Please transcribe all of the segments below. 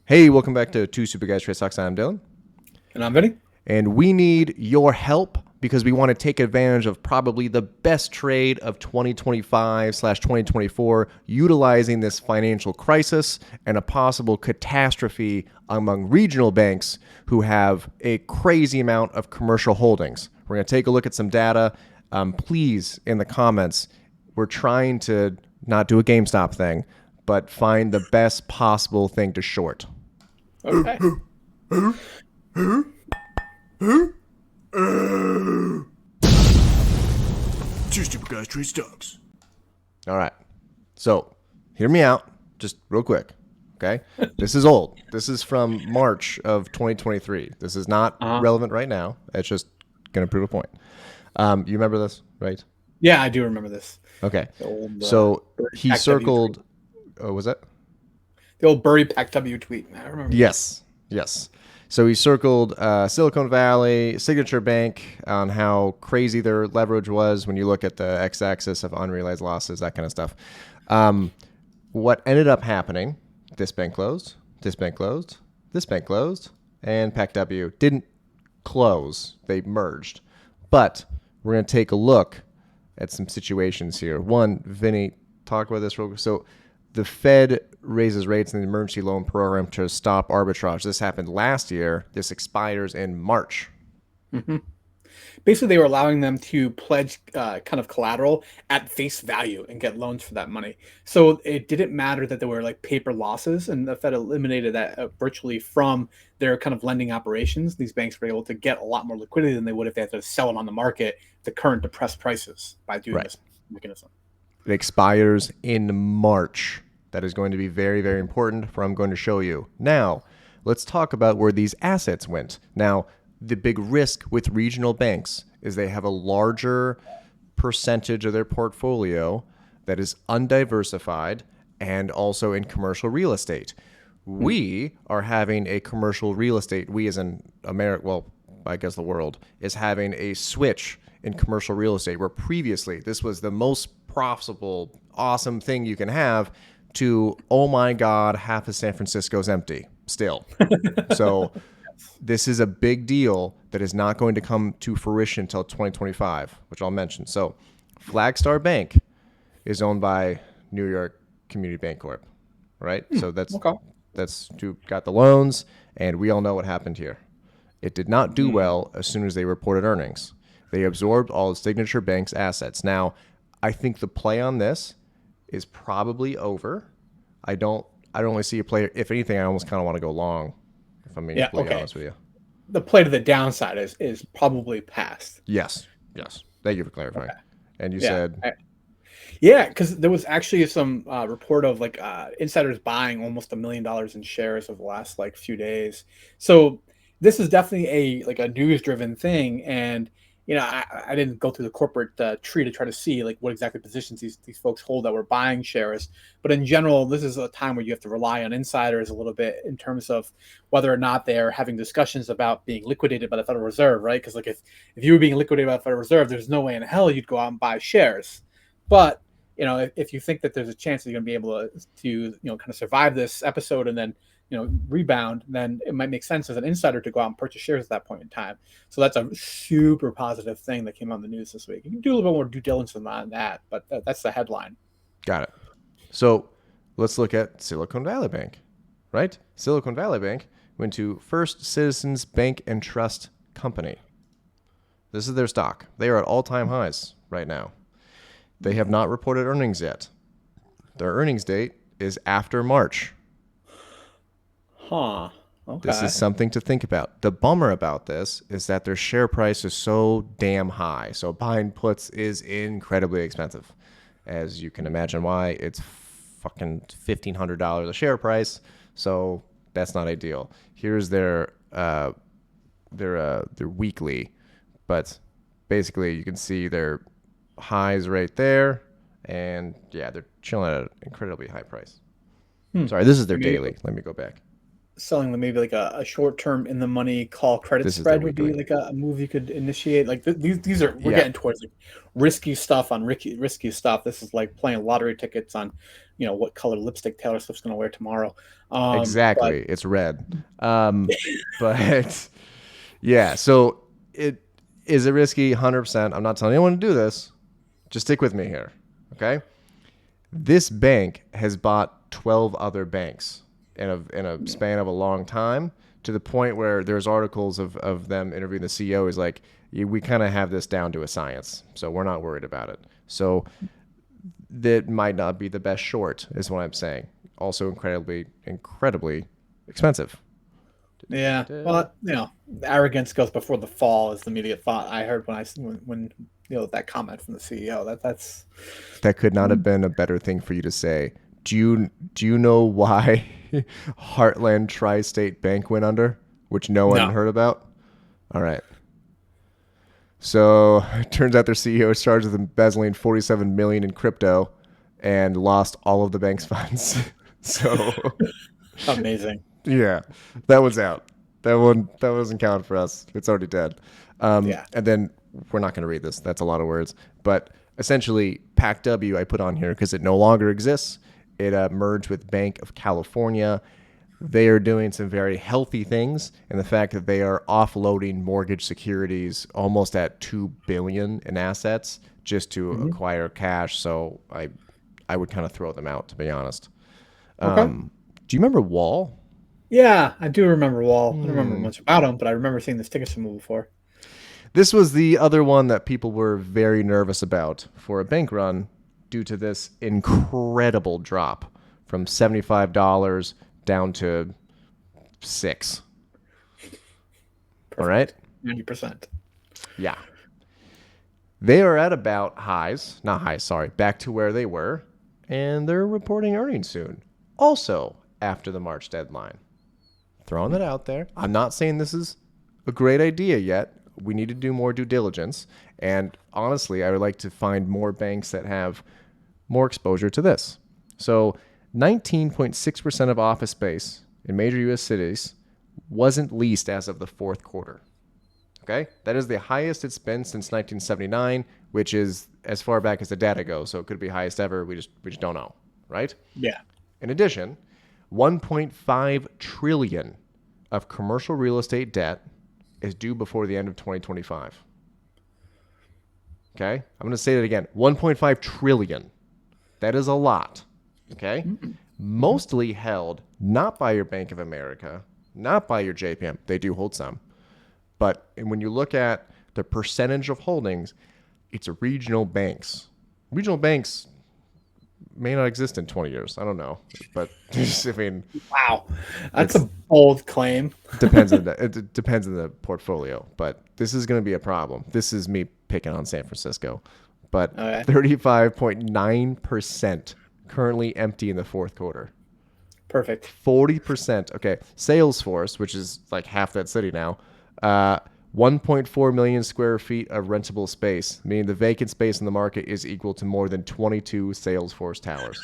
Hey, welcome back to Two Super Guys Trade Stocks. I'm Dylan. And I'm Vinny. And we need your help because we want to take advantage of probably the best trade of 2025/2024, utilizing this financial crisis and a possible catastrophe among regional banks who have a crazy amount of commercial holdings. We're going to take a look at some data. Please, in the comments, we're trying to not do a GameStop thing, but find the best possible thing to short. Okay. Two Stupid Guys Trade Stocks. All right. So, hear me out just real quick. Okay. This is old. This is from March of 2023. This is not relevant right now. It's just going to prove a point. You remember this, right? Yeah, I do remember this. Okay. The old, So, Burry he Pack W circled. tweet. Oh, was that? The old Burry Pack W tweet. I remember Yes. Yes. So he circled Silicon Valley, Signature Bank on how crazy their leverage was when you look at the x-axis of unrealized losses, that kind of stuff. What ended up happening, this bank closed, this bank closed, this bank closed, and PAC-W didn't close. They merged. But we're going to take a look at some situations here. One, Vinny, talk about this real quick. So the Fed raises rates in the emergency loan program to stop arbitrage. This happened last year. This expires in March. Mm-hmm. Basically, they were allowing them to pledge kind of collateral at face value and get loans for that money. So it didn't matter that there were like paper losses, and the Fed eliminated that virtually from their kind of lending operations. These banks were able to get a lot more liquidity than they would if they had to sell it on the market the current depressed prices by doing this mechanism. It expires in March. That is going to be very, very important for I'm going to show you. Now, let's talk about where these assets went. Now, the big risk with regional banks is they have a larger percentage of their portfolio that is undiversified and also in commercial real estate. We are having a commercial real estate, we as in America, well, I guess the world, is having a switch in commercial real estate where previously this was the most profitable, awesome thing you can have to, oh my God, half of San Francisco's empty still. So this is a big deal that is not going to come to fruition until 2025, which I'll mention. So Flagstar Bank is owned by New York Community Bank Corp, right? So that's who got the loans, and we all know what happened here. It did not do well as soon as they reported earnings. They absorbed all of Signature Bank's assets. Now, I think the play on this is probably over. I don't really see a play. If anything, I almost kind of want to go long, if I'm being completely honest with you. The play to the downside is probably past. Yes. Thank you for clarifying. Okay. And you said... Yeah, because there was actually some report of like insiders buying almost $1 million in shares over the last like few days. So this is definitely a news-driven thing, and I didn't go through the corporate tree to try to see like what exactly positions these folks hold that were buying shares. But in general, this is a time where you have to rely on insiders a little bit in terms of whether or not they're having discussions about being liquidated by the Federal Reserve, right? Because like if you were being liquidated by the Federal Reserve, there's no way in hell you'd go out and buy shares. But if you think that there's a chance that you're going to be able to kind of survive this episode and then rebound, then it might make sense as an insider to go out and purchase shares at that point in time. So that's a super positive thing that came on the news this week. You can do a little bit more due diligence on that, but that's the headline. Got it. So let's look at Silicon Valley Bank, right? Silicon Valley Bank went to First Citizens Bank and Trust Company. This is their stock. They are at all-time highs right now. They have not reported earnings yet. Their earnings date is after March. Huh. Okay. This is something to think about. The bummer about this is that their share price is so damn high. So buying puts is incredibly expensive. As you can imagine why. It's fucking $1,500 a share price. So that's not ideal. Here's their weekly. But basically you can see their highs right there. And yeah, they're chilling at an incredibly high price. Sorry, this is their daily. Let me go back. Selling them maybe like a short-term in the money call credit spread would be like a move you could initiate. Like these are we're getting towards like risky stuff on risky stuff. This is like playing lottery tickets on what color lipstick Taylor Swift's going to wear tomorrow. But Exactly. It's red. But yeah, so it is it risky? 100%. I'm not telling anyone to do this. Just stick with me here. Okay. This bank has bought 12 other banks in a span of a long time, to the point where there's articles of them interviewing the CEO. Is like, we kind of have this down to a science, so we're not worried about it. So that might not be the best short, is what I'm saying. Also incredibly expensive. yeah, well, arrogance goes before the fall is the immediate thought I heard when that comment from the CEO. That could not have been a better thing for you to say. Do you know why Heartland Tri-State Bank went under, which no one No. heard about? All right. So it turns out their CEO is charged with embezzling $47 million in crypto and lost all of the bank's funds. So Amazing. yeah, that one's out. That doesn't count for us. It's already dead. Yeah. And then we're not going to read this. That's a lot of words. But essentially, PACW I put on here because it no longer exists. It merged with Bank of California. They are doing some very healthy things, and the fact that they are offloading mortgage securities almost at $2 billion in assets just to acquire cash. So I would kind of throw them out, to be honest. Okay. Do you remember Wall? Yeah, I do remember Wall. I don't remember much about him, but I remember seeing this ticker symbol before. This was the other one that people were very nervous about for a bank run due to this incredible drop from $75 down to $6. Perfect. All right? 90%. Yeah. They are at about back to where they were, and they're reporting earnings soon. Also, after the March deadline. Throwing that out there. I'm not saying this is a great idea yet. We need to do more due diligence. And honestly, I would like to find more banks that have more exposure to this. So 19.6% of office space in major U.S. cities wasn't leased as of the fourth quarter. Okay? That is the highest it's been since 1979, which is as far back as the data goes. So it could be highest ever. We just don't know, right? Yeah. In addition, 1.5 trillion of commercial real estate debt is due before the end of 2025. Okay? I'm going to say that again. 1.5 trillion. That is a lot. Okay? Mostly held not by your Bank of America, not by your JPM. They do hold some. But when you look at the percentage of holdings, it's regional banks. Regional banks may not exist in 20 years. I don't know. But I mean, Wow. That's a bold claim. it depends on the portfolio, but this is going to be a problem. This is me picking on San Francisco. But Okay. 35.9% currently empty in the fourth quarter. Perfect. 40%. Okay. Salesforce, which is like half that city now, 1.4 million square feet of rentable space, meaning the vacant space in the market is equal to more than 22 Salesforce towers.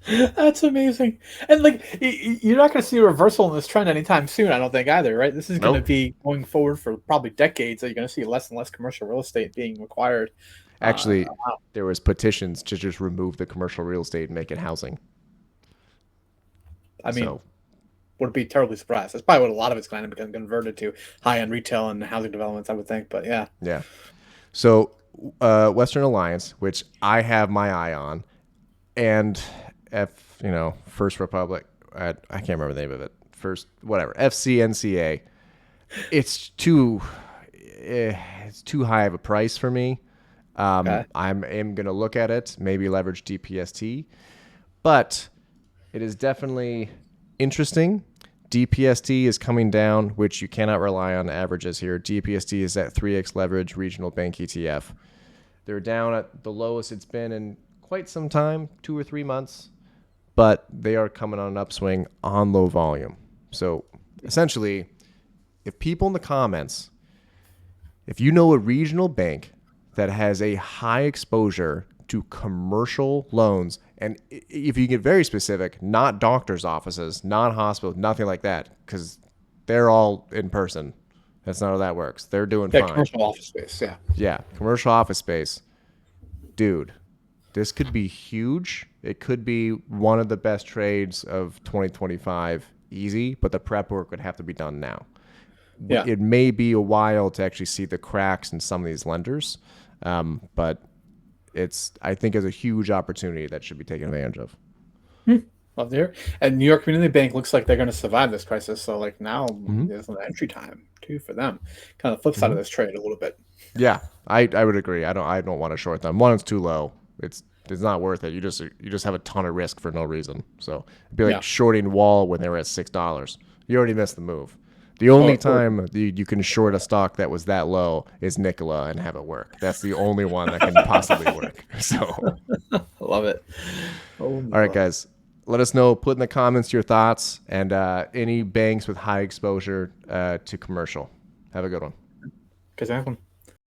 That's amazing. And you're not going to see a reversal in this trend anytime soon, I don't think either, right? This is going to Nope. be going forward for probably decades. That you're going to see less and less commercial real estate being required. Actually, there was petitions to just remove the commercial real estate and make it housing. I mean, So, would be terribly surprised. That's probably what a lot of it's going to become converted to high-end retail and housing developments, I would think. But yeah. yeah. So, Western Alliance, which I have my eye on, and First Republic, I can't remember the name of it. FCNCA. It's too high of a price for me. Okay. I'm going to look at it, maybe leverage DPST, but it is definitely interesting. DPST is coming down, which you cannot rely on averages here. DPST is at 3x leverage regional bank ETF. They're down at the lowest it's been in quite some time, 2 or 3 months, but they are coming on an upswing on low volume. So essentially, if people in the comments, if you know a regional bank that has a high exposure to commercial loans, and if you get very specific, not doctors' offices, not hospitals, nothing like that, because they're all in person. That's not how that works. They're doing fine. Commercial office space. Yeah. Yeah, commercial office space. Dude, This could be huge. It could be one of the best trades of 2025 easy, but the prep work would have to be done now. Yeah. It may be a while to actually see the cracks in some of these lenders, but I think, is a huge opportunity that should be taken advantage of. Love to hear. And New York Community Bank looks like they're going to survive this crisis. So like now Mm-hmm. there's an entry time too for them. Kind of the flip side of Mm-hmm. this trade a little bit. Yeah, I would agree. I don't want to short them. One, it's too low. It's not worth it. You just have a ton of risk for no reason. So it'd be like Yeah. shorting Wall when they were at $6. You already missed the move. The only time you can short a stock that was that low is Nikola and have it work. That's the only one that can possibly work. So, I love it. Oh, all right, guys, let us know. Put in the comments your thoughts and any banks with high exposure to commercial. Have a good one. Because